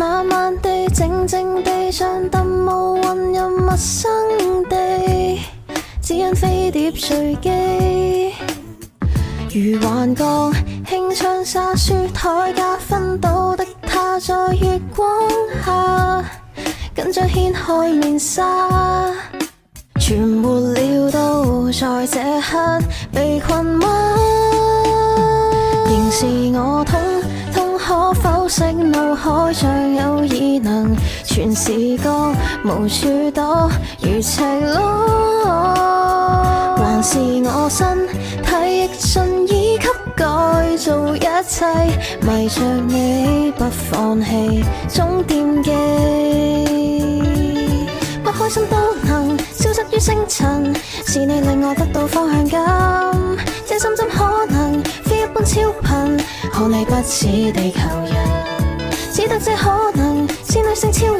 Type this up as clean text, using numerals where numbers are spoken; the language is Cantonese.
慢慢地靜靜地像特務混入陌生地，只因飛碟墜機。如幻覺，輕槍灑書台加分到的他，在月光下緊張掀開面紗，全沒料到在這刻被困嗎？仍是我痛，可否息怒海像有異能，全視覺無處躲，如赤裸，還是我身體亦盡已給改造一切，迷着你不放棄，總惦記，不開心都能消失於星塵，是你令我得到方向感，這心怎可能非一般超頻，可你不似地球人，只得這可能是女性超